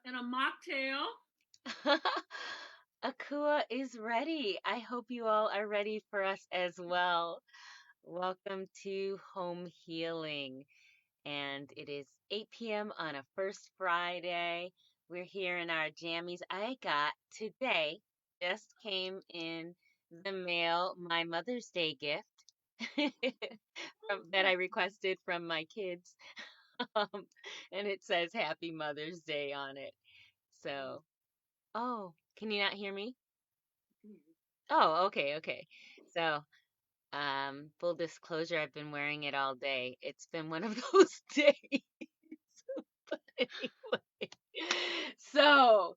and a mocktail. Akua is ready. I hope you all are ready for us as well. Welcome to Home Healing. And it is 8 p.m. on a first Friday. We're here in our jammies. I got today, just came in the mail, my Mother's Day gift that I requested from my kids. Um, and it says Happy Mother's Day on it. So, oh, can you not hear me? Oh, okay, okay. So, full disclosure, I've been wearing it all day. It's been one of those days. But anyway, so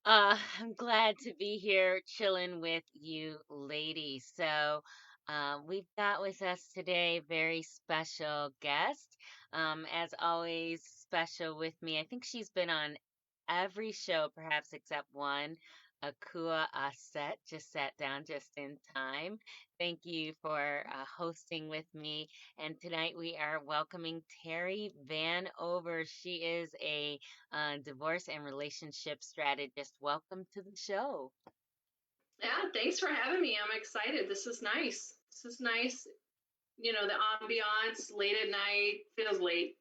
I'm glad to be here chilling with you ladies. So, we've got with us today a very special guest. As always, special with me. I think she's been on every show, perhaps except one. Akua Aset just sat down just in time. Thank you for hosting with me. And tonight we are welcoming Terrie Vanover. She is a divorce and relationship strategist. Welcome to the show. Yeah, thanks for having me. I'm excited. This is nice. This is nice. You know, the ambiance late at night feels late.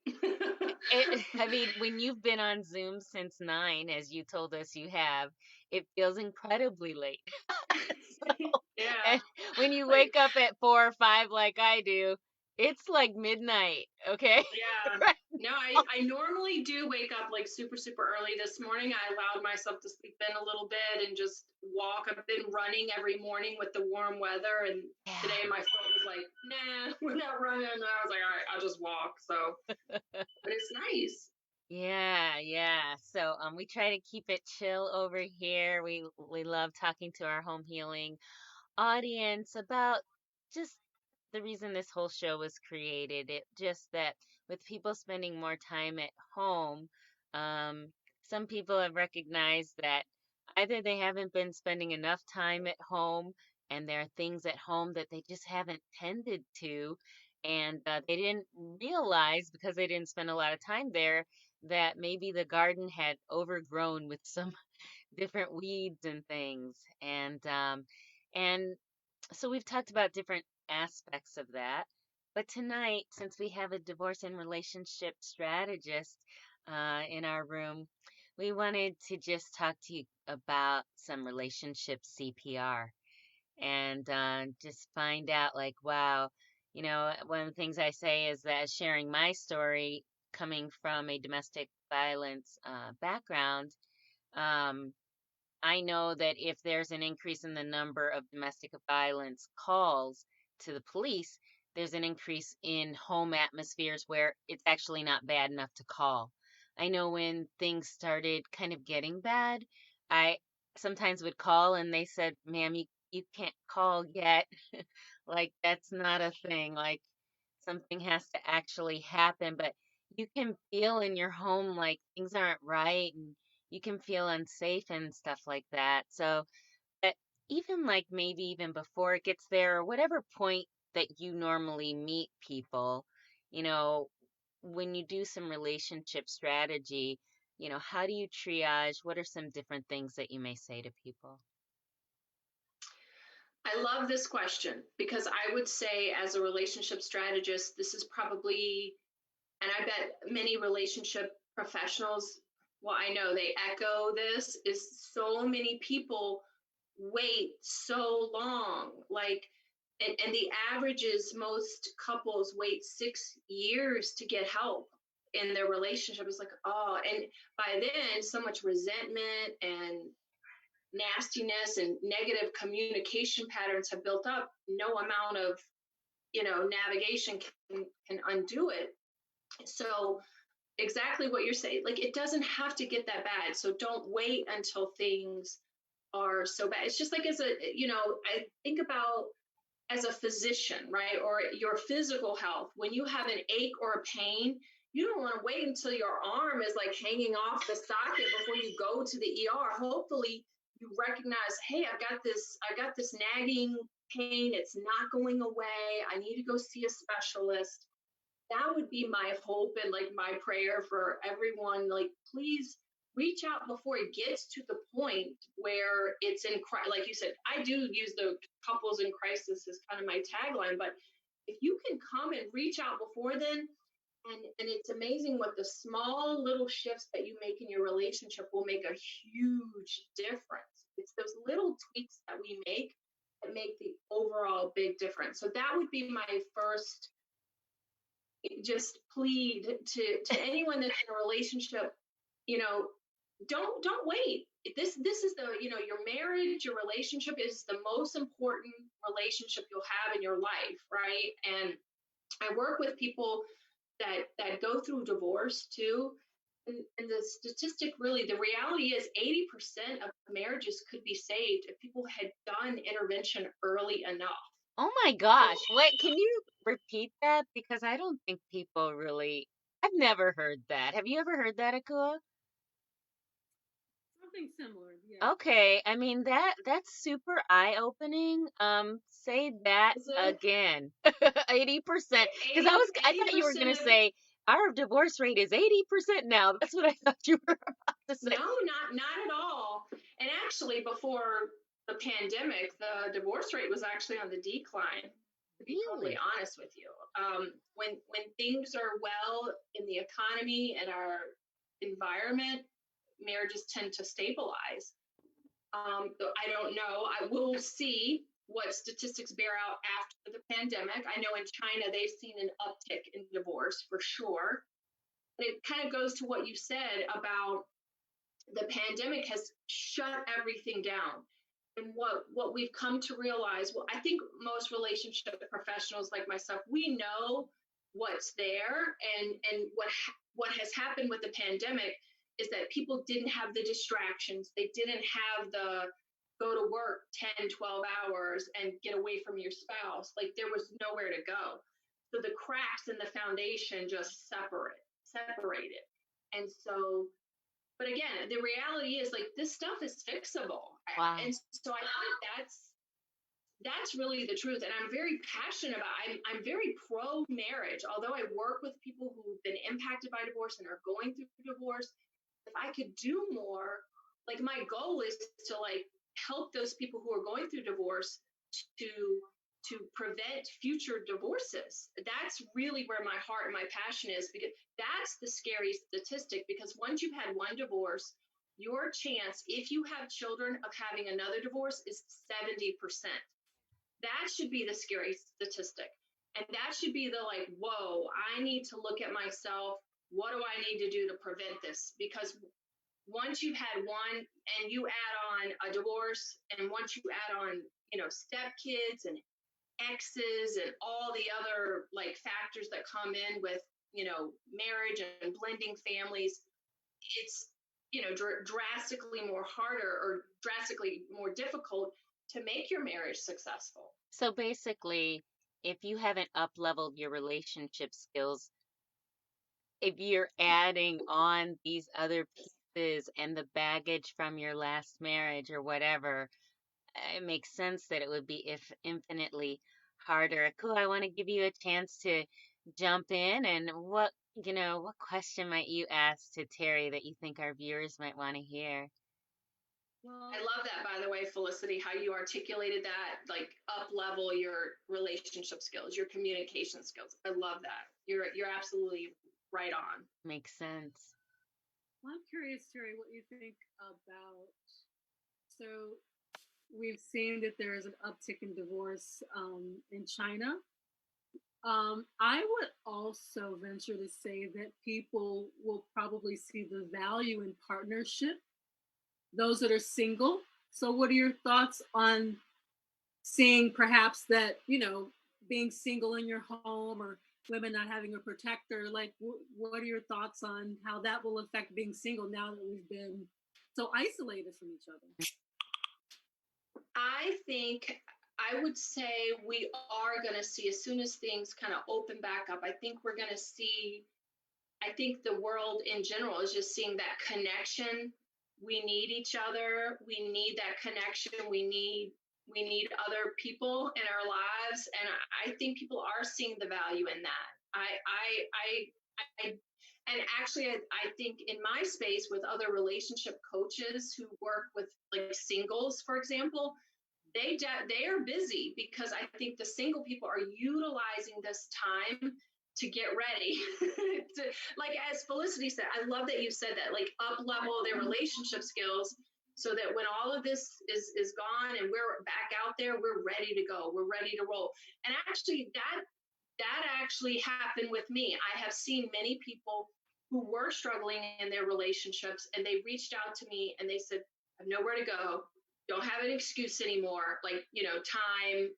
I mean, when you've been on Zoom since 9, as you told us you have, it feels incredibly late. So, Yeah. and when you Like, wake up at 4 or 5 like I do, it's like midnight, okay? yeah. Right. No, I normally do wake up like super, super early. This morning, I allowed myself to sleep in a little bit and just walk. I've been running every morning with the warm weather. And Yeah. today my foot was like, nah, we're not running. And I was like, all right, I'll just walk. So, but it's nice. Yeah, yeah. So we try to keep it chill over here. We love talking to our home healing audience about just the reason this whole show was created. It just that with people spending more time at home, um, some people have recognized that either they haven't been spending enough time at home and there are things at home that they just haven't tended to, and they didn't realize because they didn't spend a lot of time there that maybe the garden had overgrown with some different weeds and things. And so we've talked about different aspects of that. But tonight, since we have a divorce and relationship strategist in our room, we wanted to just talk to you about some relationship CPR and just find out, like, wow, one of the things I say is that sharing my story coming from a domestic violence background. Um, I know that if there's an increase in the number of domestic violence calls to the police, there's an increase in home atmospheres where it's actually not bad enough to call. I know when things started kind of getting bad, I sometimes would call and they said, ma'am, you can't call yet. Like, that's not a thing. Like, something has to actually happen. But you can feel in your home like things aren't right and you can feel unsafe and stuff like that. So that even like maybe even before it gets there, or whatever point that you normally meet people, you know, when you do some relationship strategy, how do you triage? What are some different things that you may say to people? I love this question because I would say, as a relationship strategist, this is probably, and I bet many relationship professionals, well, I know they echo this, is so many people wait so long. Like, and the average is most couples wait 6 years to get help in their relationship. It's like, oh, and by then, so much resentment and nastiness and negative communication patterns have built up. No amount of navigation can undo it. So exactly what you're saying, like, it doesn't have to get that bad, so don't wait until things are so bad. It's just like, as a I think about, as a physician, right, or your physical health, when you have an ache or a pain, you don't want to wait until your arm is like hanging off the socket before you go to the ER. Hopefully you recognize, hey, I got this nagging pain, it's not going away, I need to go see a specialist. That would be my hope and like my prayer for everyone. Like, please, reach out before it gets to the point where it's in like you said, I do use the couples in crisis as kind of my tagline, but if you can come and reach out before then, and it's amazing what the small little shifts that you make in your relationship will make a huge difference. It's those little tweaks that we make that make the overall big difference. So that would be my first just plead to anyone that's in a relationship, you know, don't wait. This is the, you know, your marriage, your relationship is the most important relationship you'll have in your life, right? And I work with people that go through divorce too. And the statistic, really, the reality is 80% of marriages could be saved if people had done intervention early enough. Oh my So gosh. What, can you repeat that? Because I don't think people really, I've never heard that. Have you ever heard that, Akua? Something similar, yeah. Okay, I mean that's super eye-opening. Say that is it again. 80%. Because 80 I thought you were gonna 80%? say our divorce rate is 80% now. That's what I thought you were about to say. No, not at all. And actually, before the pandemic, the divorce rate was actually on the decline. To be totally Really? honest with you, when things are well in the economy and our environment, marriages tend to stabilize. I don't know. I will see what statistics bear out after the pandemic. I know in China they've seen an uptick in divorce for sure. But it kind of goes to what you said about the pandemic has shut everything down. And what we've come to realize, well, I think most relationship professionals like myself, we know what's there, and what has happened with the pandemic is that people didn't have the distractions. They didn't have the go to work 10, 12 hours and get away from your spouse. Like there was nowhere to go. So the cracks in the foundation just separated. And so, but again, the reality is like this stuff is fixable. Wow. And so I think that's really the truth. And I'm very passionate about, I'm very pro marriage. Although I work with people who've been impacted by divorce and are going through divorce, if I could do more, like my goal is to like help those people who are going through divorce to prevent future divorces. That's really where my heart and my passion is, because that's the scary statistic. Because once you've had one divorce, your chance, if you have children, of having another divorce is 70%. That should be the scary statistic. And that should be the like, whoa, I need to look at myself. What do I need to do to prevent this? Because once you've had one and you add on a divorce, and once you add on, you know, stepkids and exes and all the other like factors that come in with, you know, marriage and blending families, it's, you know, drastically more harder or drastically more difficult to make your marriage successful. So basically, if you haven't up-leveled your relationship skills, if you're adding on these other pieces and the baggage from your last marriage or whatever, it makes sense that it would be if infinitely harder. Cool. I want to give you a chance to jump in, and what question might you ask to Terrie that you think our viewers might want to hear? I Well, love that, by the way, Felicity, how you articulated that, like up level your relationship skills, your communication skills. I love that. You're absolutely right on. Makes sense. I'm curious, Terry, what you think about. So we've seen that there is an uptick in divorce in China. I would also venture to say that people will probably see the value in partnership, those that are single. So, what are your thoughts on seeing perhaps that, being single in your home, or women not having a protector? Like, what are your thoughts on how that will affect being single now that we've been so isolated from each other? I think I would say we are going to see, as soon as things kind of open back up, I think we're going to see, I think the world in general is just seeing that connection. We need each other. We need that connection. We need other people in our lives, and I think people are seeing the value in that. I And actually, I think in my space with other relationship coaches who work with like singles, for example, they are busy because I think the single people are utilizing this time to get ready. to, like as Felicity said, I love that you said that, like up level their relationship skills so that when all of this is gone and we're back out there, we're ready to go. We're ready to roll. And actually that actually happened with me. I have seen many people who were struggling in their relationships and they reached out to me and they said, I have nowhere to go. Don't have an excuse anymore. Like, time,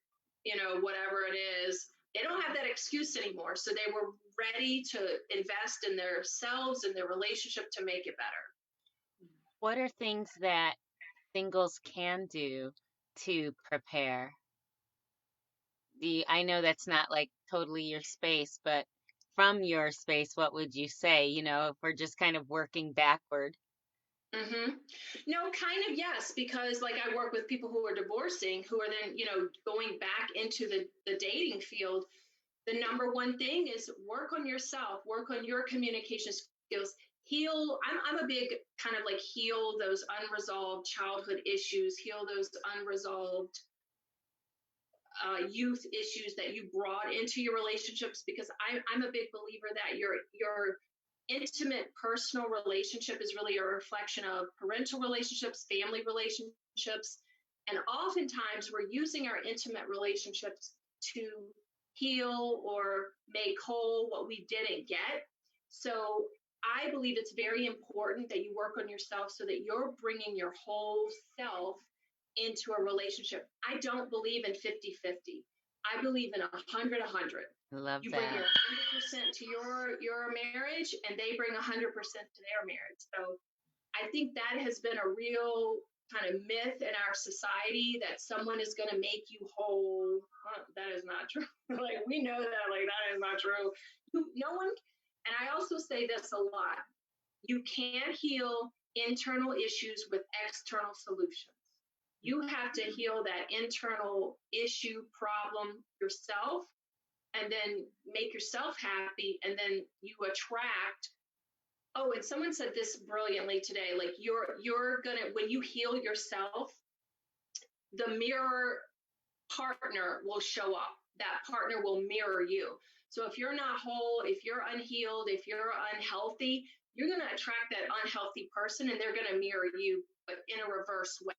whatever it is. They don't have that excuse anymore. So they were ready to invest in themselves and their relationship to make it better. What are things that singles can do to prepare? I know that's not like totally your space, but from your space, what would you say, if we're just kind of working backward? Mm-hmm. No, kind of, yes, because like I work with people who are divorcing, who are then, going back into the dating field. The number one thing is work on yourself, work on your communication skills, heal. I'm a big kind of like heal those unresolved childhood issues, heal those unresolved youth issues that you brought into your relationships, because I'm a big believer that your intimate personal relationship is really a reflection of parental relationships, family relationships, and oftentimes we're using our intimate relationships to heal or make whole what we didn't get. So I believe it's very important that you work on yourself so that you're bringing your whole self into a relationship. I don't believe in 50-50. I believe in 100-100. I love You bring that. your 100% to your marriage and they bring 100% to their marriage. So I think that has been a real kind of myth in our society that someone is going to make you whole. That is not true. Like we know that, like that is not true. No one, and I also say this a lot. You can't heal internal issues with external solutions. You have to heal that internal issue problem yourself and then make yourself happy, and then you attract. Oh, and someone said this brilliantly today, like you're gonna, when you heal yourself, the mirror partner will show up. That partner will mirror you. So if you're not whole, if you're unhealed, if you're unhealthy, you're going to attract that unhealthy person and they're going to mirror you, but in a reverse way,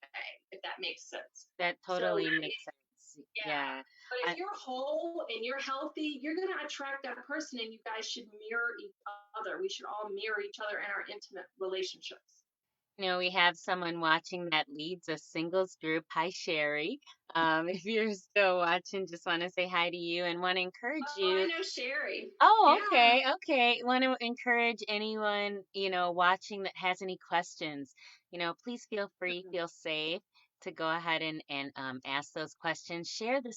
if that makes sense. That So, totally makes sense. yeah. Yeah. But if I, you're whole and you're healthy, you're going to attract that person and you guys should mirror each other. We should all mirror each other in our intimate relationships. we have someone watching that leads a singles group. Hi, Sherry. If you're still watching, just want to say hi to you and want to encourage Oh, I you. know Sherry. Oh, Yeah. okay, okay. Want to encourage anyone, watching that has any questions. Please feel free, feel safe to go ahead and ask those questions. Share the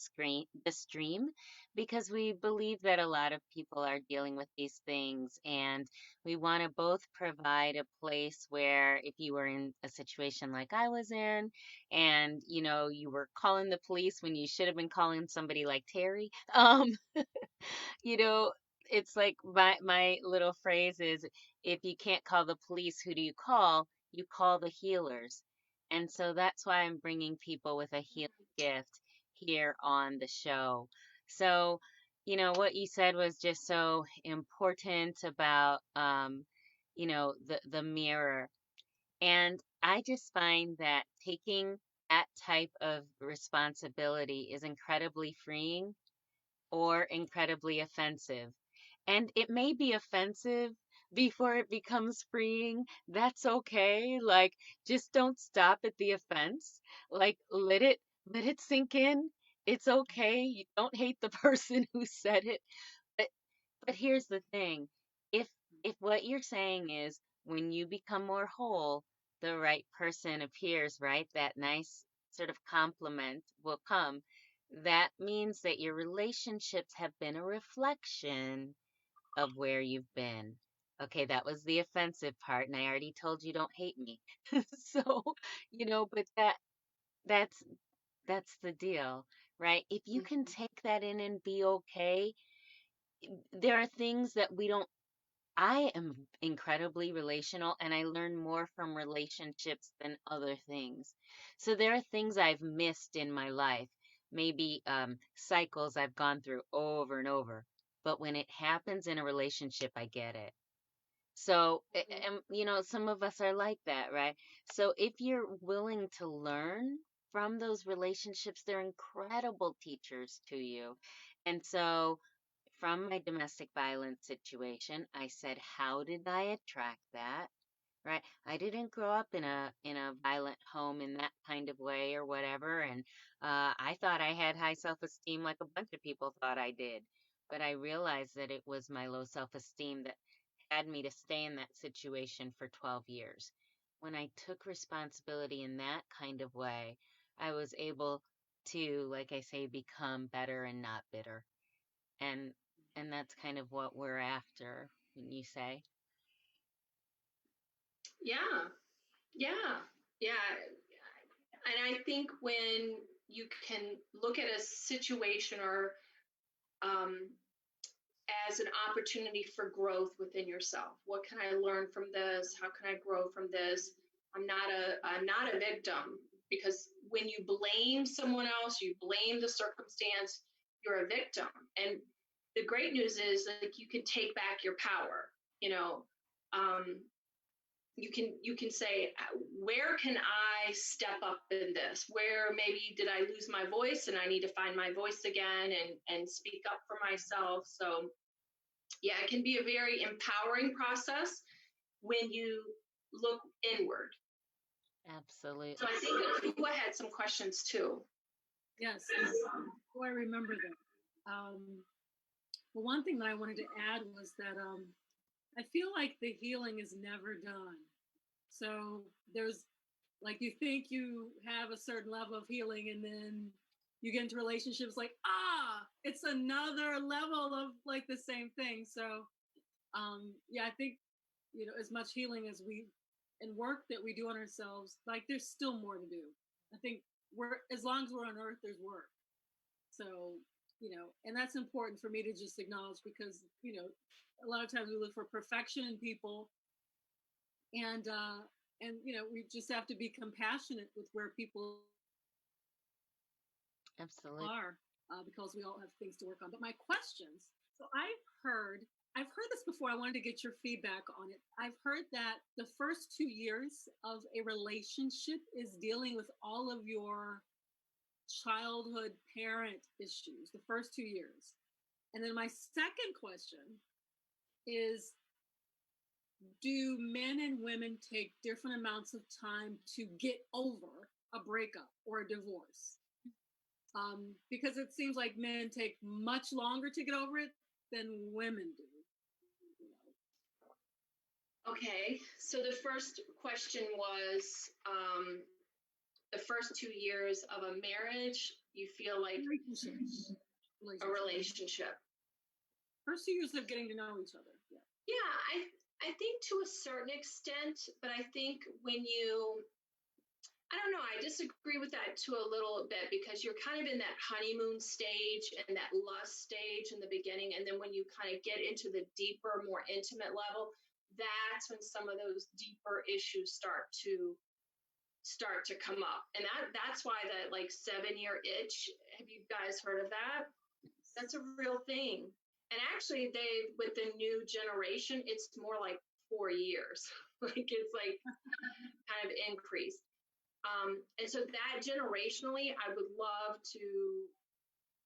stream, because we believe that a lot of people are dealing with these things, and we want to both provide a place where if you were in a situation like I was in, and you were calling the police when you should have been calling somebody like Terrie, you know, it's like my little phrase is, if you can't call the police, who do you call? You call the healers. And so that's why I'm bringing people with a healing gift here on the show. So, what you said was just so important about, the mirror. And I just find that taking that type of responsibility is incredibly freeing or incredibly offensive. And it may be offensive before it becomes freeing. That's okay. Like, just don't stop at the offense. Like, let it sink in. It's okay. You don't hate the person who said it. But but here's the thing. If if what you're saying is when you become more whole, the right person appears, right? That nice sort of compliment will come. That means that your relationships have been a reflection of where you've been. Okay, that was the offensive part, and I already told you don't hate me. So, but that's that's the deal, right? If you can take that in and be okay, there are things that we don't I am incredibly relational and I learn more from relationships than other things. So there are things I've missed in my life, maybe cycles I've gone through over and over. But when it happens in a relationship, I get it. So, and some of us are like that, right? So, if you're willing to learn from those relationships, they're incredible teachers to you. And so, from my domestic violence situation, I said, how did I attract that? Right? I didn't grow up in a violent home in that kind of way or whatever, and I thought I had high self-esteem like a bunch of people thought I did. But I realized that it was my low self-esteem that had me to stay in that situation for 12 years. When I took responsibility in that kind of way, I was able to, like I say, become better and not bitter. And and that's kind of what we're after, when you say. Yeah, yeah, yeah. And I think when you can look at a situation or um, as an opportunity for growth within yourself. What can I learn from this? How can I grow from this? I'm not a victim, because when you blame someone else, you blame the circumstance, you're a victim. And the great news is, like, you can take back your power. You know, um, you can say, where can I step up in this? Where maybe did I lose my voice and I need to find my voice again and speak up for myself. So yeah, it can be a very empowering process when you look inward. So I Absolutely. think Kua had some questions too. Yes. Oh, I remember that. Well, one thing that I wanted to add was that I feel like the healing is never done. So there's like you think you have a certain level of healing, and then you get into relationships like, it's another level of like the same thing. So yeah, I think, as much healing as we and work that we do on ourselves, like there's still more to do. I think we're as long as we're on earth, there's work. So, and that's important for me to just acknowledge because, a lot of times we look for perfection in people, and we just have to be compassionate with where people Absolutely. are, because we all have things to work on. But my questions. So I've heard this before. I wanted to get your feedback on it. I've heard that the first 2 years of a relationship is dealing with all of your childhood parent issues, the first 2 years. And then my second question is, do men and women take different amounts of time to get over a breakup or a divorce? Because it seems like men take much longer to get over it than women do. Okay, so the first question was, the first 2 years of a marriage, you feel like Relationships. a relationship. First 2 years of getting to know each other. Yeah. Yeah, I think to a certain extent, but I think when you I don't know. I disagree with that to a little bit, because you're kind of in that honeymoon stage and that lust stage in the beginning. And then when you kind of get into the deeper, more intimate level, that's when some of those deeper issues start to come up. And that's why that like 7-year itch. Have you guys heard of that? That's a real thing. And actually they with the new generation, it's more like 4 years. Like it's like kind of increased. And so that generationally, I would love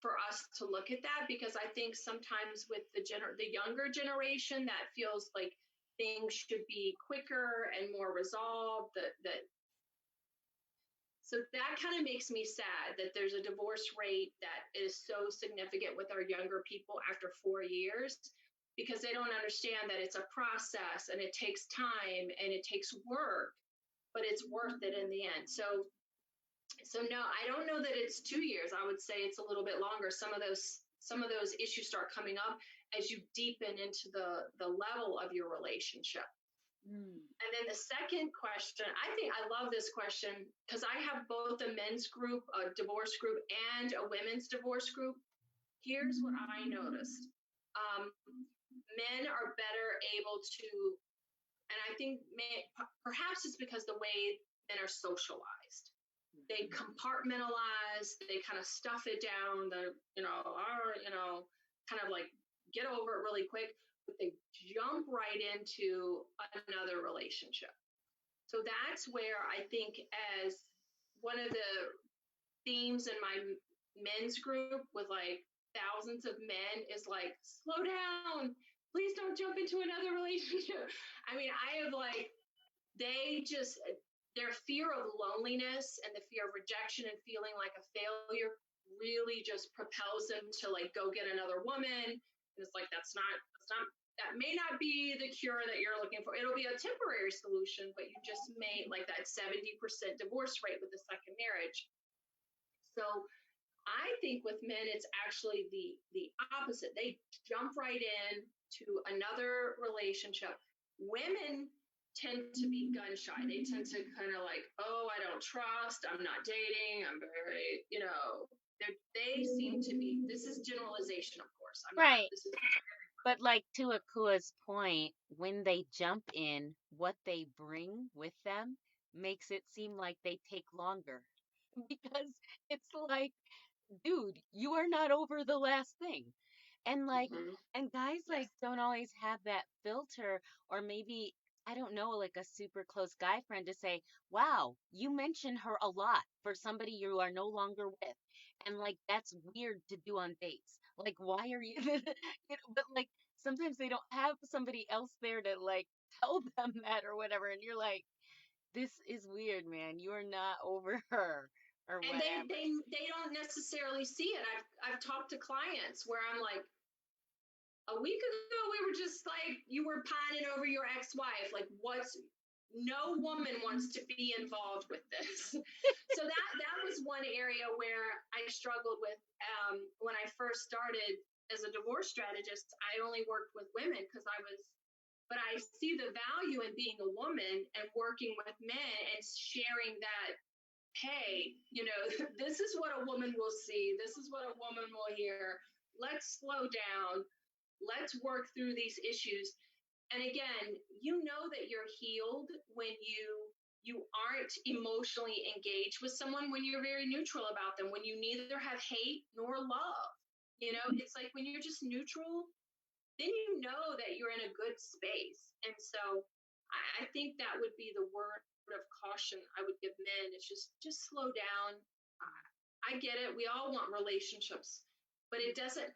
for us to look at that, because I think sometimes with the younger generation, that feels like things should be quicker and more resolved. So that kind of makes me sad that there's a divorce rate that is so significant with our younger people after 4 years, because they don't understand that it's a process and it takes time and it takes work, but it's worth it in the end. So no, I don't know that it's 2 years. I would say it's a little bit longer. Some of those issues start coming up as you deepen into the level of your relationship. And then the second question, I think I love this question because I have both a men's group, a divorce group, and a women's divorce group. Here's what I noticed. men are better able to, and I think perhaps it's because the way men are socialized. They compartmentalize, they kind of stuff it down, kind of like get over it really quick, but they jump right into another relationship. So that's where I think, as one of the themes in my men's group with like thousands of men, is like, slow down, please don't jump into another relationship. I mean, I have like, their fear of loneliness and the fear of rejection and feeling like a failure really just propels them to like go get another woman. And it's like, that may not be the cure that you're looking for. It'll be a temporary solution, but you just made like that 70% divorce rate with the second marriage. So I think with men, it's actually the opposite. They jump right in to another relationship. Women tend to be gun shy. They tend to kind of like, oh, I don't trust, I'm not dating, I'm very, they seem to be, this is generalization, of course. Right. But like to Akua's point, when they jump in, what they bring with them makes it seem like they take longer. Because it's like, dude, you are not over the last thing. And like, and guys like don't always have that filter, or maybe, I don't know, like a super close guy friend to say, wow, you mention her a lot for somebody you are no longer with. And like, that's weird to do on dates. Like, why are you, but like, sometimes they don't have somebody else there to like tell them that or whatever. And you're like, this is weird, man. You are not over her. Or and whatever. They don't necessarily see it. I've talked to clients where I'm like, a week ago we were just like, you were pining over your ex-wife. Like, no woman wants to be involved with this. So that was one area where I struggled with when I first started as a divorce strategist. I only worked with women but I see the value in being a woman and working with men and sharing that, hey, this is what a woman will see. This is what a woman will hear. Let's slow down. Let's work through these issues. And again, that you're healed when you aren't emotionally engaged with someone, when you're very neutral about them, when you neither have hate nor love. It's like when you're just neutral, then that you're in a good space. And so I think that would be the word of caution I would give men. It's just slow down. I get it. We all want relationships, but it doesn't.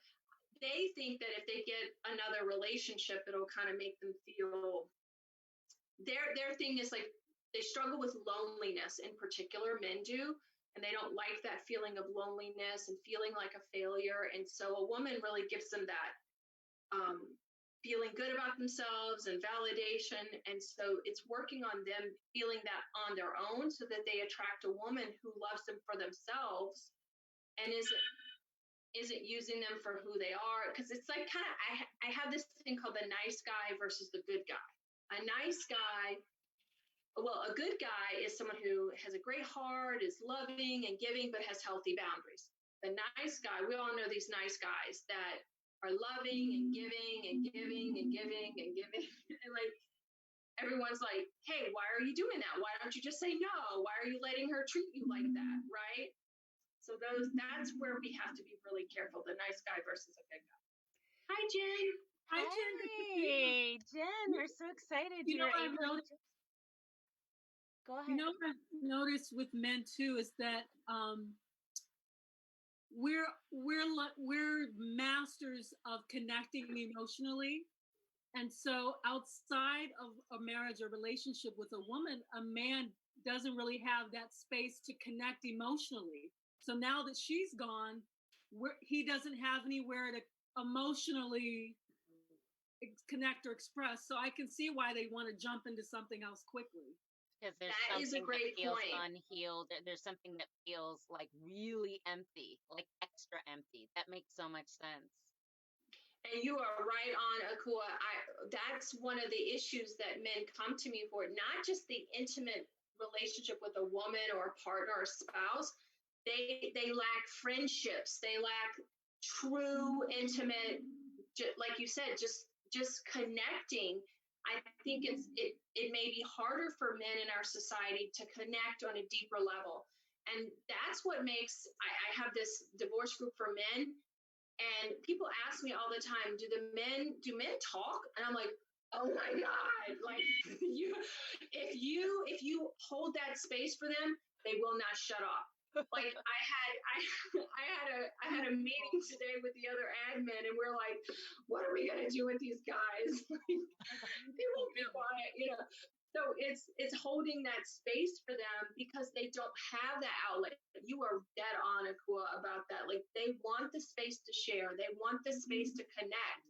They think that if they get another relationship, it'll kind of make them feel, their thing is like, they struggle with loneliness in particular, men do, and they don't like that feeling of loneliness and feeling like a failure. And so a woman really gives them that feeling good about themselves and validation. And so it's working on them feeling that on their own so that they attract a woman who loves them for themselves and isn't using them for who they are. Because it's like kind of, I have this thing called the nice guy versus the good guy. A nice guy, a good guy is someone who has a great heart, is loving and giving, but has healthy boundaries. The nice guy, we all know these nice guys that are loving and giving and giving and giving and giving. And like, everyone's like, hey, why are you doing that? Why don't you just say no? Why are you letting her treat you like that? Right? So that's where we have to be really careful. The nice guy versus a good guy. Hi, Jen. Hi, Jen. Hey, Jen, we're so excited you were able to. Go ahead. What I've noticed with men too is that we're masters of connecting emotionally. And so outside of a marriage or relationship with a woman, a man doesn't really have that space to connect emotionally. So now that she's gone, he doesn't have anywhere to emotionally connect or express. So I can see why they want to jump into something else quickly. Because there's something that feels unhealed. There's something that feels like really empty, like extra empty. That makes so much sense. And you are right on, Akua. That's one of the issues that men come to me for, not just the intimate relationship with a woman or a partner or spouse. They lack friendships. They lack true, intimate, like you said, just just connecting. I think it may be harder for men in our society to connect on a deeper level. And that's what makes, I have this divorce group for men, and people ask me all the time, do men talk? And I'm like, oh my God, like if you hold that space for them, they will not shut up. Like I had a meeting today with the other admin, and we're like, what are we gonna do with these guys? They won't be quiet, you know. So it's holding that space for them because they don't have that outlet. You are dead on, Akua, about that. Like they want the space to share, they want the space to connect.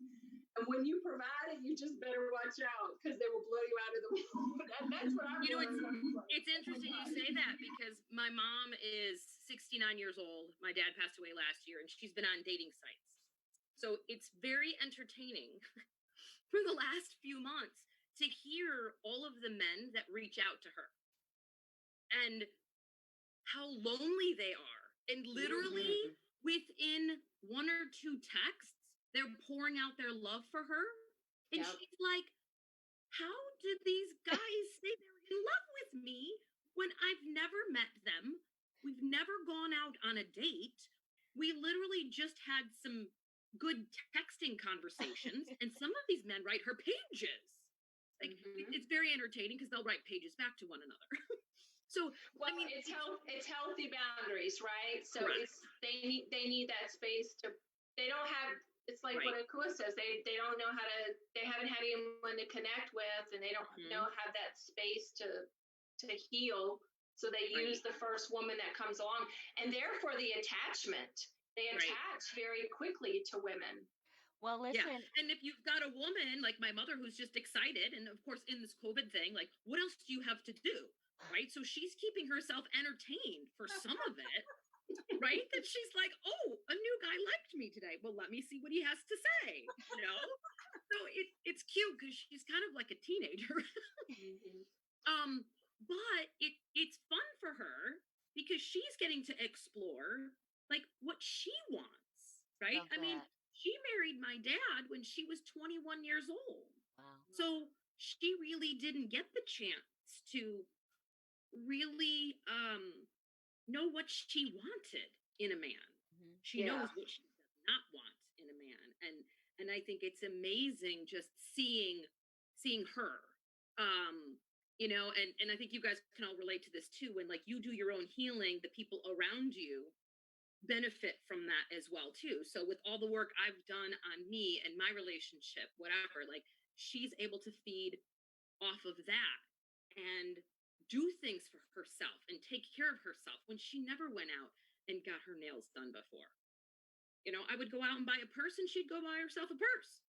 And when you provide it, you just better watch out because they will blow you out of the room. That's what I'm doing. It's interesting you say that because my mom is 69 years old. My dad passed away last year, and she's been on dating sites. So it's very entertaining for the last few months to hear all of the men that reach out to her and how lonely they are. And literally within one or two texts, they're pouring out their love for her. And she's like, how do these guys say they're in love with me when I've never met them? We've never gone out on a date. We literally just had some good texting conversations. And some of these men write her pages. Like it's very entertaining because they'll write pages back to one another. So well, I mean, it's healthy boundaries, right? So correct. They need that space to. They don't have. It's like what Akua says. They don't know how to. They haven't had anyone to connect with, and they don't have that space to heal. So they use the first woman that comes along, and therefore the attachment. They attach very quickly to women. Well, listen. Yeah. And if you've got a woman like my mother who's just excited, and of course in this COVID thing, like what else do you have to do? Right? So she's keeping herself entertained for some of it, right? That she's like, oh, a new guy liked me today. Well, let me see what he has to say, you know? So it's cute because she's kind of like a teenager. But it's fun for her because she's getting to explore like what she wants, right? I mean, she married my dad when she was 21 years old. Wow. So she really didn't get the chance to really know what she wanted in a man. She knows what she does not want in a man. And I think it's amazing just seeing her. You know, and I think you guys can all relate to this too. When like you do your own healing, the people around you benefit from that as well too. So with all the work I've done on me and my relationship, whatever, like she's able to feed off of that and do things for herself and take care of herself when she never went out and got her nails done before. You know, I would go out and buy a purse and she'd go buy herself a purse.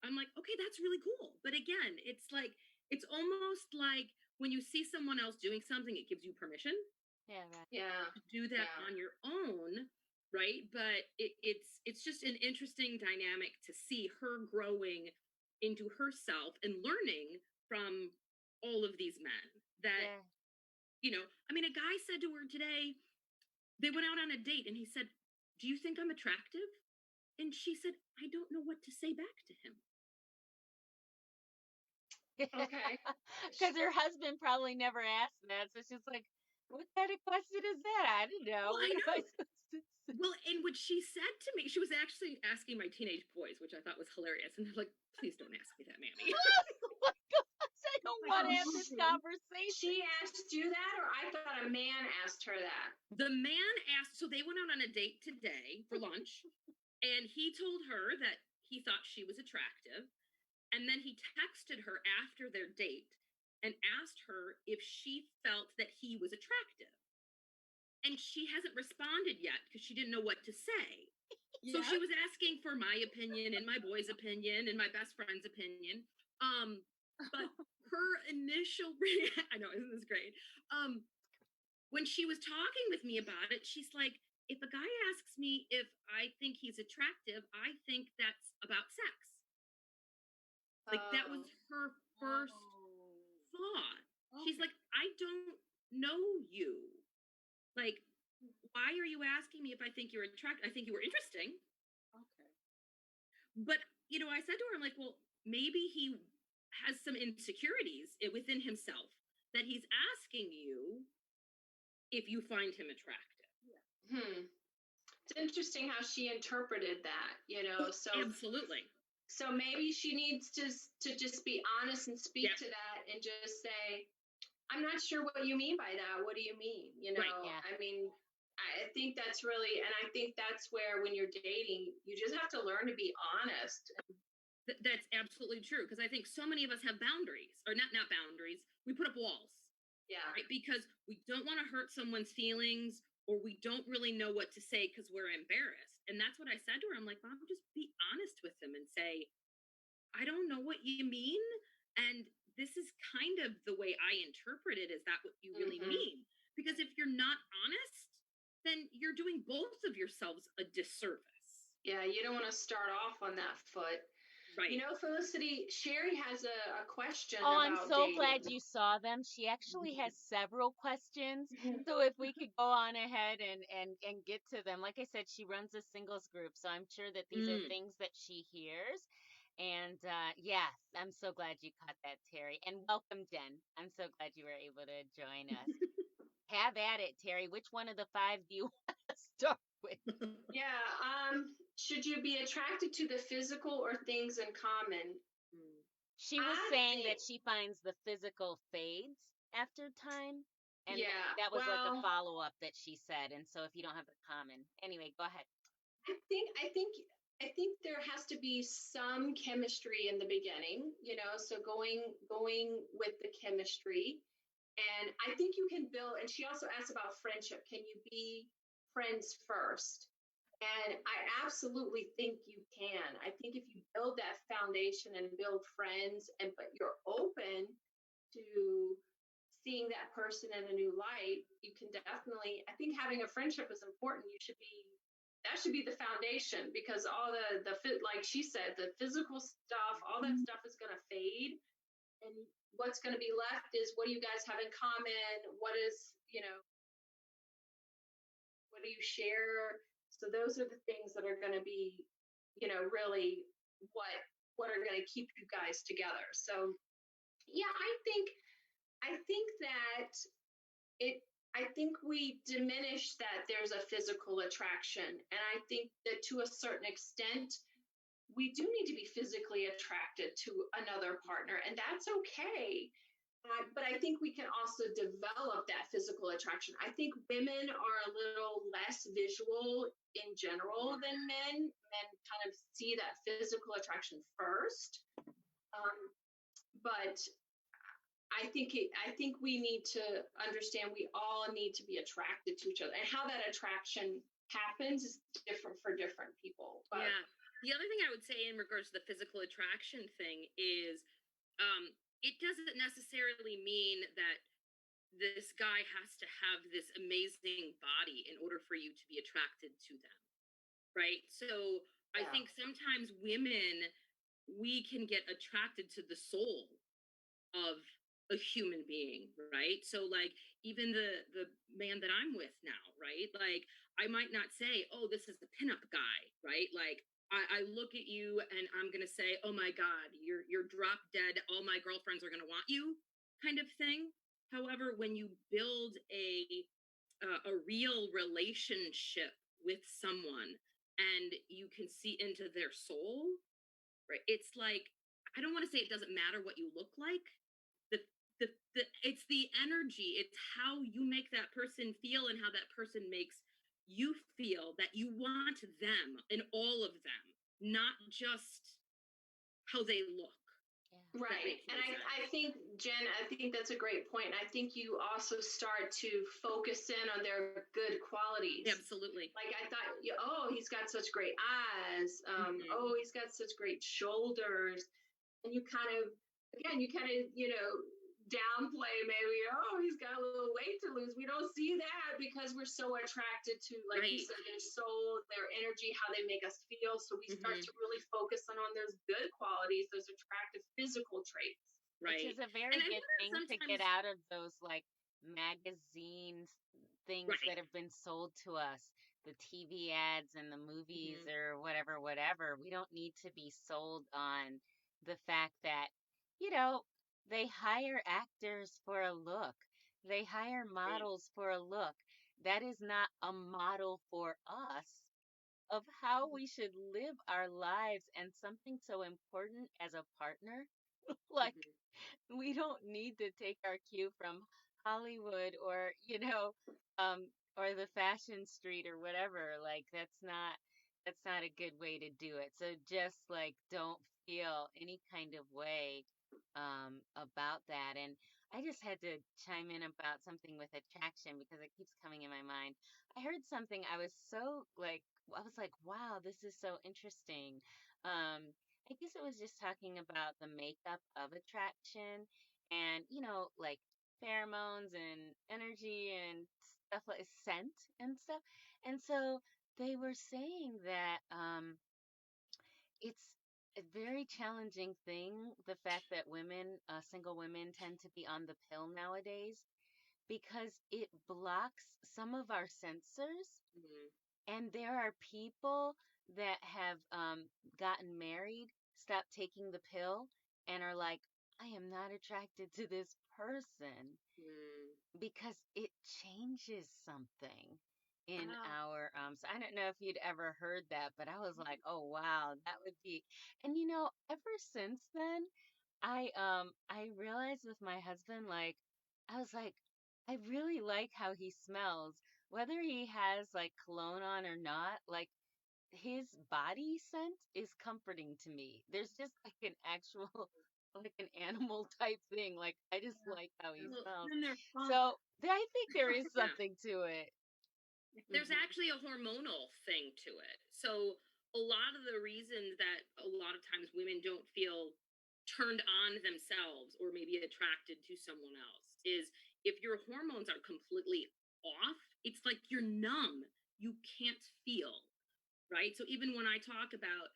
I'm like, okay, that's really cool. But again, it's like, it's almost like when you see someone else doing something, it gives you permission. Yeah, right. Yeah. To do that on your own, right? But it's just an interesting dynamic to see her growing into herself and learning from all of these men that, you know, I mean, a guy said to her today, they went out on a date and he said, do you think I'm attractive? And she said, I don't know what to say back to him. Okay. Because her husband probably never asked that. So she's like, what kind of question is that? I don't know. Well, I know. Well, and what she said to me, she was actually asking my teenage boys, which I thought was hilarious. And they're like, please don't ask me that, Mammy. Oh my gosh, I don't want to have this conversation. She asked you that, or I thought a man asked her that? The man asked, so they went out on a date today for lunch, and he told her that he thought she was attractive. And then he texted her after their date and asked her if she felt that he was attractive. And she hasn't responded yet because she didn't know what to say. So she was asking for my opinion and my boy's opinion and my best friend's opinion. But her initial, I know, isn't this great? When she was talking with me about it, she's like, if a guy asks me if I think he's attractive, I think that's about sex. Like that was her first thought. Okay. She's like, I don't know you. Like, why are you asking me if I think you're attractive? I think you were interesting. Okay. But, you know, I said to her, I'm like, well, maybe he has some insecurities within himself that he's asking you if you find him attractive. It's interesting how she interpreted that, so absolutely. So maybe she needs to just be honest and speak to that and just say, I'm not sure what you mean by that. What do you mean? Right, yeah. I mean, I think that's really, and I think that's where when you're dating, you just have to learn to be honest. That's absolutely true. Because I think so many of us have boundaries, or not boundaries. We put up walls. Yeah. Right? Because we don't want to hurt someone's feelings, or we don't really know what to say because we're embarrassed. And that's what I said to her. I'm like, Mom, just be honest with him and say, I don't know what you mean. And this is kind of the way I interpret it. Is that what you really mean? Because if you're not honest, then you're doing both of yourselves a disservice. Yeah, you don't want to start off on that foot. Right. Felicity, Sherry has a question. Oh, I'm so dating. glad you saw them. She actually has several questions. So if we could go on ahead and get to them. Like I said, she runs a singles group, so I'm sure that these are things that she hears. And yes, I'm so glad you caught that, Terrie. And welcome, Jen. I'm so glad you were able to join us. Have at it, Terrie. Which one of the 5 do you want to start with? Yeah. Should you be attracted to the physical or things in common? She was saying that she finds the physical fades after time. And that was like a follow-up that she said. And so if you don't have the common. Anyway, go ahead. I think there has to be some chemistry in the beginning, so going with the chemistry. And I think you can build, and she also asked about friendship. Can you be friends first? And I absolutely think you can. I think if you build that foundation and build friends, but you're open to seeing that person in a new light, you can definitely, I think having a friendship is important. That should be the foundation, because all the like she said, the physical stuff, all that stuff is going to fade. And what's going to be left is, what do you guys have in common? What is, what do you share? So those are the things that are going to be, really what are going to keep you guys together. So yeah, I think that I think we diminish that there's a physical attraction. And I think that to a certain extent, we do need to be physically attracted to another partner, and that's okay. But I think we can also develop that physical attraction. I think women are a little less visual in general than men. Men kind of see that physical attraction first. But I think we need to understand we all need to be attracted to each other, and how that attraction happens is different for different people. But yeah. The other thing I would say in regards to the physical attraction thing is, it doesn't necessarily mean that this guy has to have this amazing body in order for you to be attracted to them, right? So I think sometimes women, we can get attracted to the soul of a human being, right? So like even the man that I'm with now, right? Like I might not say, oh, this is the pinup guy, right? Like I look at you and I'm gonna say, oh my God, you're drop dead. All my girlfriends are gonna want you, kind of thing. However, when you build a real relationship with someone and you can see into their soul, right? It's like, I don't want to say it doesn't matter what you look like. It's the energy. It's how you make that person feel and how that person makes you feel, that you want them and all of them, not just how they look. Yeah. Right. And I think, Jen, I think that's a great point. And I think you also start to focus in on their good qualities. Absolutely. Like I thought, oh, he's got such great eyes. Oh, he's got such great shoulders. And you kind of, downplay maybe, oh, he's got a little weight to lose. We don't see that because we're so attracted to, like you said, their soul, their energy, how they make us feel. So we start to really focus on those good qualities, those attractive physical traits. Right. Which is a very good thing to get out of those like magazines things that have been sold to us, the TV ads and the movies or whatever. We don't need to be sold on the fact that, you know, they hire actors for a look, they hire Right. models for a look. That is not a model for us of how we should live our lives, and something so important as a partner. Like, Mhm. we don't need to take our cue from Hollywood, or, um, or the fashion street or whatever. Like, that's not a good way to do it. So just like don't feel any kind of way about that. And I just had to chime in about something with attraction because it keeps coming in my mind. I heard something, I was like, wow, this is so interesting. I guess it was just talking about the makeup of attraction, and, like pheromones and energy and stuff, like scent and stuff. And so they were saying that it's a very challenging thing, the fact that single women tend to be on the pill nowadays, because it blocks some of our sensors. Mhm. And there are people that have gotten married, stopped taking the pill, and are like, I am not attracted to this person, Mm. because it changes something in Wow. our so I don't know if you'd ever heard that, but I was like, oh wow, that would be. And ever since then, I realized with my husband, like, I was like, I really like how he smells, whether he has like cologne on or not. Like, his body scent is comforting to me. There's just like an actual, like an animal type thing. Like, I just Yeah. like how he Yeah. Well, smells. And their funk. So I think there is yeah. something to it. There's Mhm. actually a hormonal thing to it. So a lot of the reasons that a lot of times women don't feel turned on themselves or maybe attracted to someone else is if your hormones are completely off, it's like you're numb. You can't feel, right? So even when I talk about,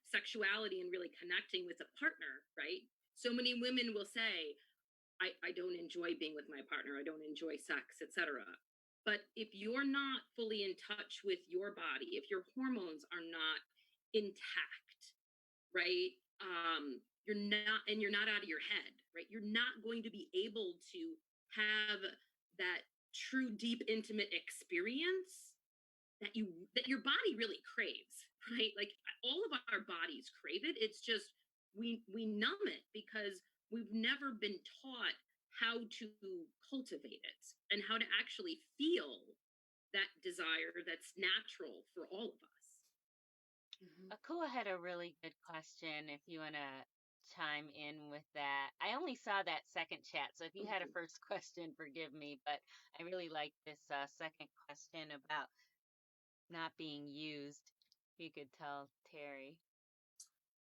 sexuality and really connecting with a partner, right? So many women will say, I don't enjoy being with my partner. I don't enjoy sex, etc. But if you're not fully in touch with your body, if your hormones are not intact, right? You're not out of your head, right? You're not going to be able to have that true, deep, intimate experience that your body really craves, right? Like all of our bodies crave it. It's just we numb it because we've never been taught how to cultivate it and how to actually feel that desire that's natural for all of us. Mhm. Akua had a really good question if you want to chime in with that. I only saw that second chat, so if you had a first question, forgive me, but I really like this second question about not being used. If you could tell Terry.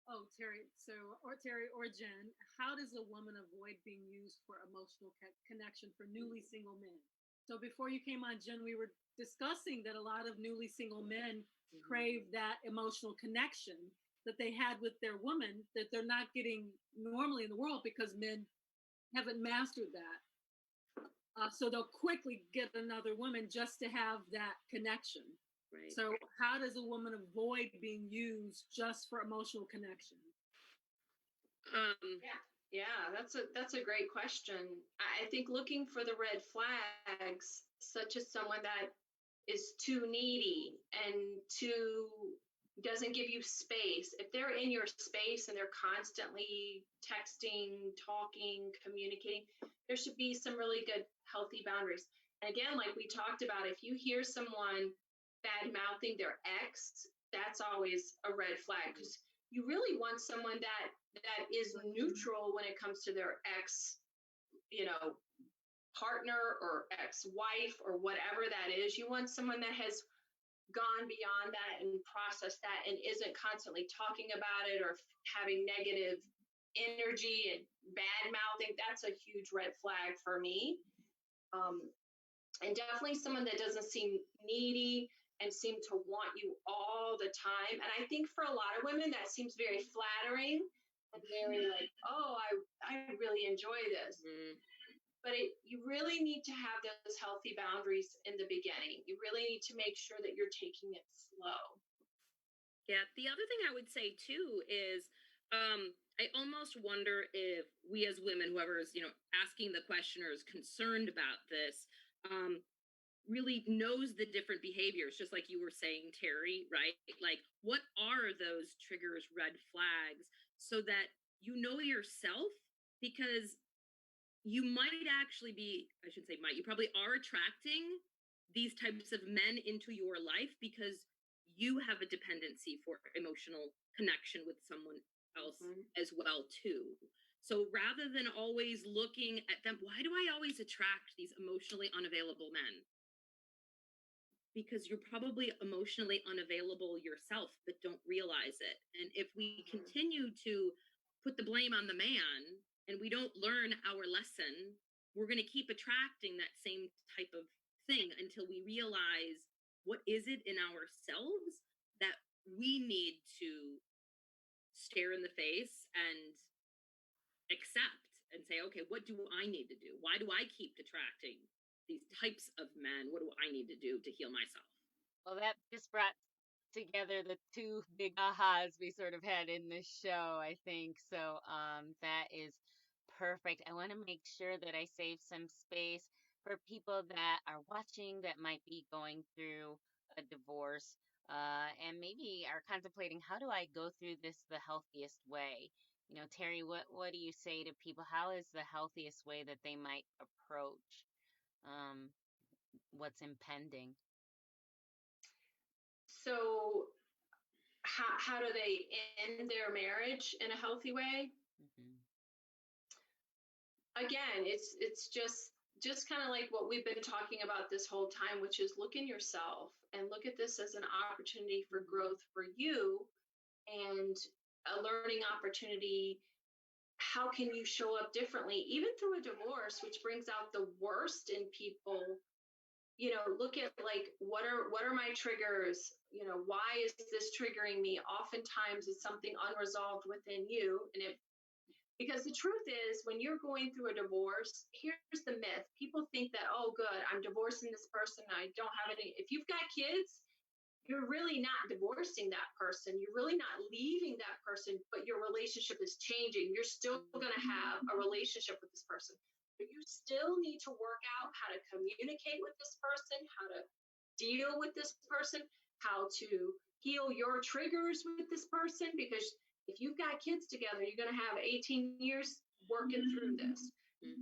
Oh, Terry. So, or Terry or Jen, how does a woman avoid being used for emotional connection for newly single men? So, before you came on, Jen, we were discussing that a lot of newly single men crave that emotional connection that they had with their woman that they're not getting normally in the world because men haven't mastered that. So they'll quickly get another woman just to have that connection. Right. So, how does a woman avoid being used just for emotional connection? Yeah, that's a great question. I think looking for the red flags, such as someone that is too needy and too doesn't give you space. If they're in your space and they're constantly texting, talking, communicating, there should be some really good healthy boundaries. And again, like we talked about, if you hear someone bad mouthing their ex, that's always a red flag, because you really want someone that is neutral when it comes to their ex, you know, partner or ex-wife or whatever that is. You want someone that has gone beyond that and processed that and isn't constantly talking about it or having negative energy and bad mouthing. That's a huge red flag for me. Um, and definitely someone that doesn't seem needy and seem to want you all the time. And I think for a lot of women that seems very flattering and very like, oh, I really enjoy this. But you really need to have those healthy boundaries in the beginning. You really need to make sure that you're taking it slow. Yeah. The other thing I would say too is I almost wonder if we as women, whoever is, asking the question or is concerned about this, really knows the different behaviors, just like you were saying, Terrie, right? Like, what are those triggers, red flags, so that you know yourself? Because you might actually be, I should say might, you probably are attracting these types of men into your life because you have a dependency for emotional connection with someone else as well too. So rather than always looking at them, why do I always attract these emotionally unavailable men? Because you're probably emotionally unavailable yourself but don't realize it. And if we continue to put the blame on the man and we don't learn our lesson, we're going to keep attracting that same type of thing until we realize what is it in ourselves that we need to stare in the face and accept and say, okay, what do I need to do? Why do I keep attracting these types of men? What do I need to do to heal myself? Well, that just brought together the two big ahas we sort of had in this show, I think. So that is perfect. I want to make sure that I save some space for people that are watching that might be going through a divorce and maybe are contemplating, how do I go through this the healthiest way? Terrie, what do you say to people? How is the healthiest way that they might approach um, what's impending? So how do they end their marriage in a healthy way? Again, it's just kind of like what we've been talking about this whole time, which is look in yourself and look at this as an opportunity for growth for you and a learning opportunity. How can you show up differently, even through a divorce, which brings out the worst in people? Look at, like, what are my triggers? Why is this triggering me? Oftentimes it's something unresolved within you. Because the truth is, when you're going through a divorce, here's the myth. People think that, oh, good, I'm divorcing this person, I don't have any. If you've got kids, you're really not divorcing that person. You're really not leaving that person, but your relationship is changing. You're still going to have a relationship with this person, but you still need to work out how to communicate with this person, how to deal with this person, how to heal your triggers with this person. Because if you've got kids together, you're going to have 18 years working through this.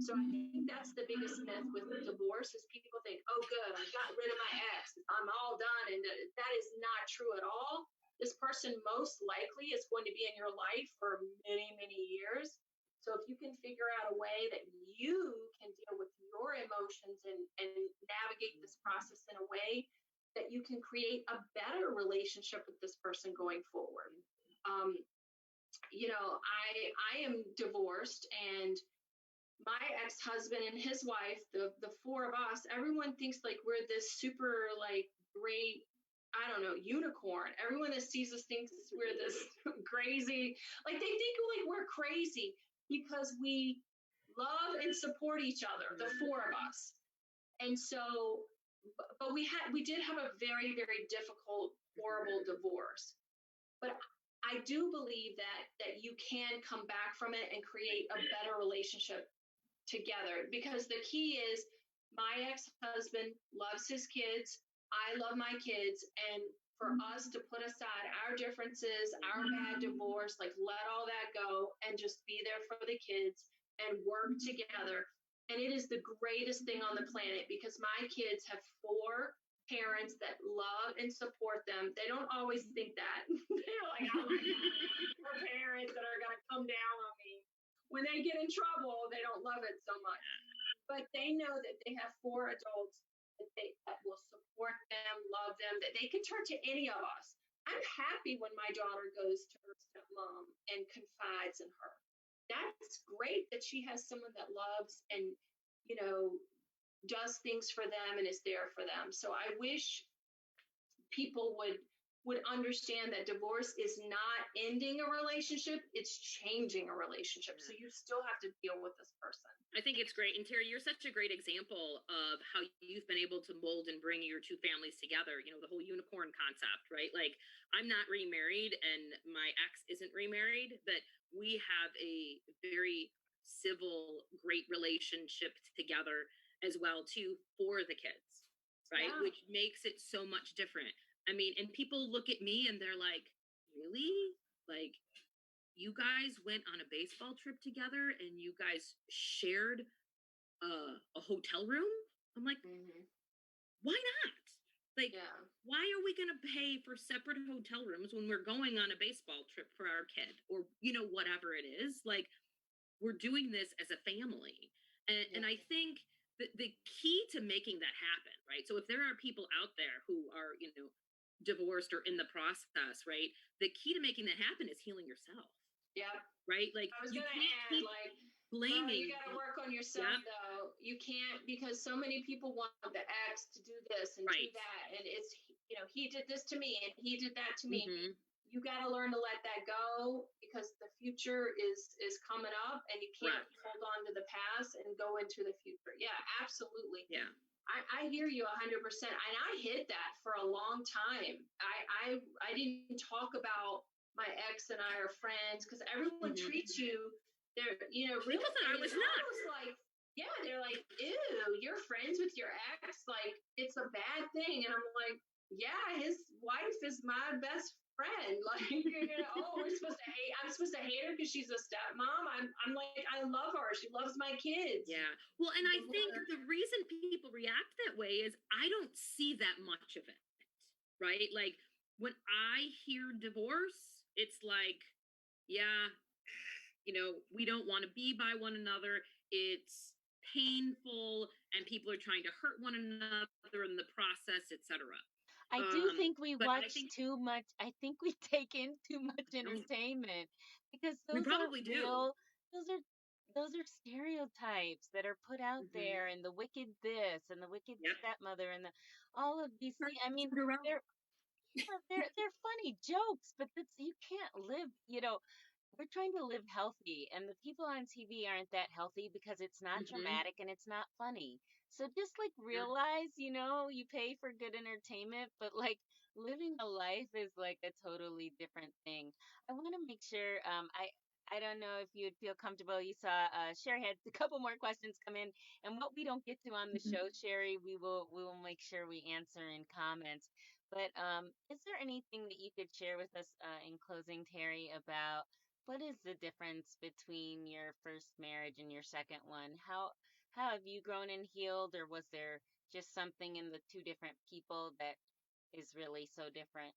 So I think that's the biggest myth with divorce is people think, oh, good, I got rid of my ex, I'm all done. And that is not true at all. This person most likely is going to be in your life for many, many years. So if you can figure out a way that you can deal with your emotions and navigate this process in a way that you can create a better relationship with this person going forward. I am divorced, and my ex-husband and his wife, the four of us, everyone thinks like we're this super like great, I don't know, unicorn. Everyone that sees us thinks we're this crazy, like they think like we're crazy because we love and support each other, the four of us. And so, but we did have a very, very difficult, horrible divorce. But I do believe that you can come back from it and create a better relationship together, because the key is my ex-husband loves his kids, I love my kids, and for us to put aside our differences, our bad divorce, like let all that go and just be there for the kids and work together. And it is the greatest thing on the planet, because my kids have four parents that love and support them. They don't always think that. They're like, I like parents that are going to come down on me. When they get in trouble, they don't love it so much. But they know that they have four adults that will support them, love them, that they can turn to any of us. I'm happy when my daughter goes to her stepmom and confides in her. That's great that she has someone that loves and, does things for them and is there for them. So I wish people would would understand that divorce is not ending a relationship, it's changing a relationship. So you still have to deal with this person. I think it's great. And Terrie, you're such a great example of how you've been able to mold and bring your two families together. You know, the whole unicorn concept, right? Like, I'm not remarried and my ex isn't remarried, but we have a very civil, great relationship together as well, too, for the kids, right? Yeah. Which makes it so much different. I mean, and people look at me and they're like, really? Like, you guys went on a baseball trip together and you guys shared a hotel room? I'm like, why not? Like, why are we going to pay for separate hotel rooms when we're going on a baseball trip for our kid or, you know, whatever it is? Like, we're doing this as a family. And I think that the key to making that happen, right? So if there are people out there who are, you know, divorced or in the process, right? The key to making that happen is healing yourself. Yeah. Right? Like, I was going to add, like, blaming. You got to work on yourself, though. You can't, because so many people want the ex to do this and do that. And it's, you know, he did this to me and he did that to me. You got to learn to let that go because the future is coming up and you can't hold on to the past and go into the future. Yeah, absolutely. Yeah. I hear you 100%. And I hid that for a long time. I didn't talk about my ex and I are friends because everyone treats you, they're, you know, really, people thought I was nuts. Like, yeah, they're like, ew, you're friends with your ex. Like, it's a bad thing. And I'm like, yeah, his wife is my best friend. Like, you know, oh, I'm supposed to hate her because she's a stepmom. I'm like, I love her. She loves my kids. Yeah. Well, and I think the reason people react that way is I don't see that much of it, right? Like, when I hear divorce, it's like, yeah, you know, we don't want to be by one another. It's painful and people are trying to hurt one another in the process, etc. I do think we watch too much. I think we take in too much entertainment because those probably are real. Those are stereotypes that are put out there, and the wicked this and the wicked stepmother and all of these things. I mean, they're funny jokes, but you can't live. You know, we're trying to live healthy, and the people on TV aren't that healthy because it's not dramatic and it's not funny. So just like realize, you know, you pay for good entertainment, but like living a life is like a totally different thing. I want to make sure, I don't know if you'd feel comfortable. You saw Sherry had a couple more questions come in, and what we don't get to on the show, Sherry, we will make sure we answer in comments. But is there anything that you could share with us in closing, Terrie, about what is the difference between your first marriage and your second one? How have you grown and healed, or was there just something in the two different people that is really so different?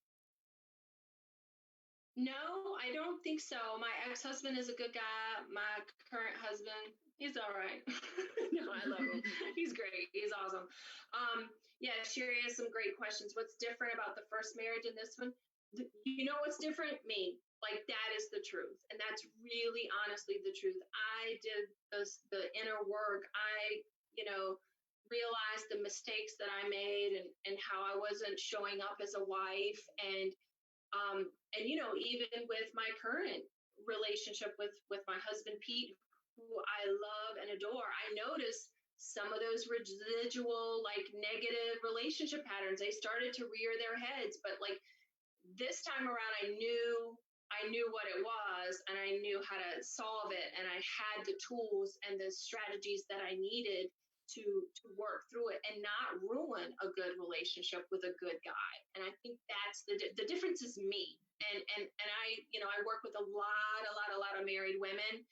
No, I don't think so. My ex-husband is a good guy. My current husband, he's all right. No, I love him. He's great. He's awesome. Yeah, Sherry has some great questions. What's different about the first marriage and this one? You know what's different? Me. Like, that is the truth. And that's really honestly the truth. I did the inner work. I, you know, realized the mistakes that I made and how I wasn't showing up as a wife and you know, even with my current relationship with my husband Pete, who I love and adore, I noticed some of those residual like negative relationship patterns. They started to rear their heads, but like this time around, I knew what it was and I knew how to solve it, and I had the tools and the strategies that I needed to work through it and not ruin a good relationship with a good guy. And I think that's the difference is me. And I, you know, I work with a lot of married women,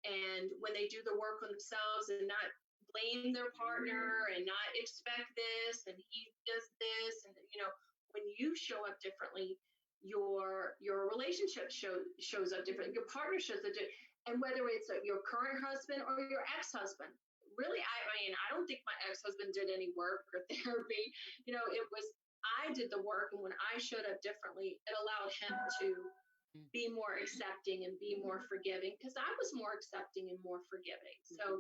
and when they do the work on themselves and not blame their partner and not expect this and he does this, and you know, when you show up differently, your relationship shows up different, your partner shows up different. And whether it's your current husband or your ex-husband, really, I mean, I don't think my ex-husband did any work or therapy. You know, it was, I did the work, and when I showed up differently, it allowed him to be more accepting and be more forgiving, because I was more accepting and more forgiving. So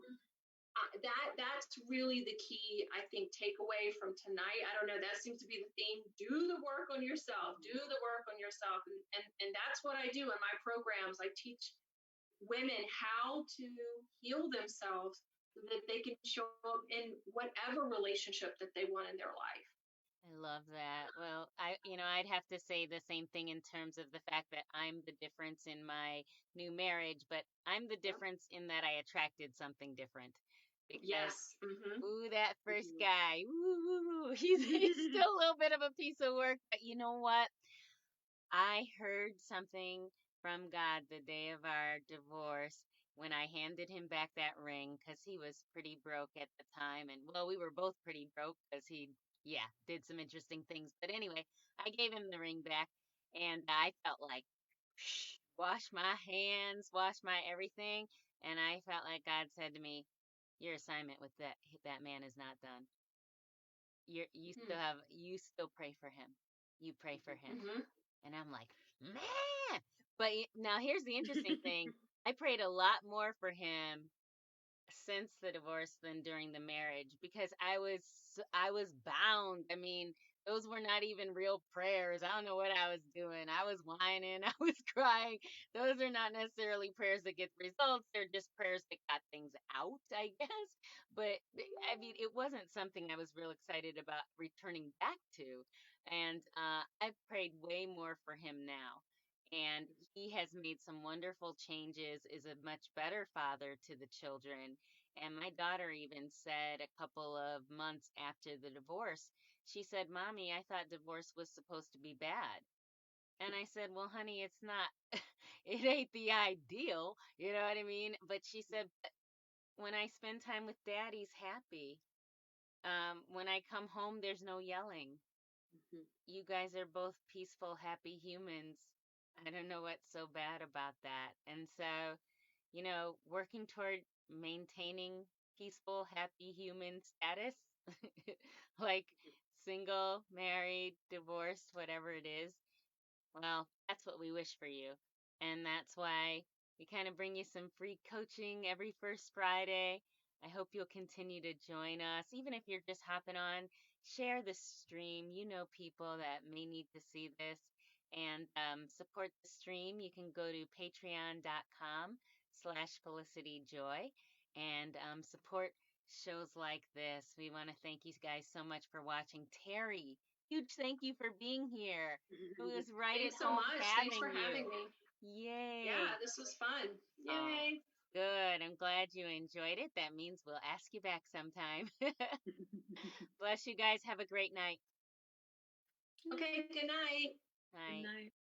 that's really the key, I think, takeaway from tonight. I don't know, that seems to be the theme. Do the work on yourself. Do the work on yourself. And that's what I do in my programs. I teach women how to heal themselves so that they can show up in whatever relationship that they want in their life. I love that. Well, I'd have to say the same thing in terms of the fact that I'm the difference in my new marriage, but I'm the difference in that I attracted something different. Because, Yes. Mm-hmm. ooh, that first guy, ooh, he's still a little bit of a piece of work, but you know what? I heard something from God the day of our divorce when I handed him back that ring because he was pretty broke at the time. And well, we were both pretty broke because he, yeah, did some interesting things. But anyway, I gave him the ring back and I felt like, wash my hands, wash my everything. And I felt like God said to me, your assignment with that man is not done. You still pray for him. You pray for him. Mm-hmm. And I'm like, man. But now here's the interesting thing. I prayed a lot more for him since the divorce than during the marriage because I was bound. I mean, those were not even real prayers. I don't know what I was doing. I was whining, I was crying. Those are not necessarily prayers that get results. They're just prayers that got things out, I guess. But I mean, it wasn't something I was real excited about returning back to. And I've prayed way more for him now. And he has made some wonderful changes, is a much better father to the children. And my daughter even said a couple of months after the divorce, she said, Mommy, I thought divorce was supposed to be bad. And I said, Well, honey, it's not, it ain't the ideal, you know what I mean? But she said, "But when I spend time with dad, he's happy. When I come home, there's no yelling. You guys are both peaceful, happy humans. I don't know what's so bad about that." And so, working toward maintaining peaceful, happy human status, like single, married, divorced, whatever it is, well, that's what we wish for you. And that's why we kind of bring you some free coaching every first Friday. I hope you'll continue to join us. Even if you're just hopping on, share the stream. You know people that may need to see this and support the stream. You can go to patreon.com/felicityjoy and support shows like this. We want to thank you guys so much for watching. Terrie, huge thank you for being here. It was right Thanks at so home much. having Thanks for having you. me. Yay. Yeah, this was fun. Oh, Yay. good. I'm glad you enjoyed it. That means we'll ask you back sometime. Bless you guys. Have a great night. Okay, good night. Night. Good night.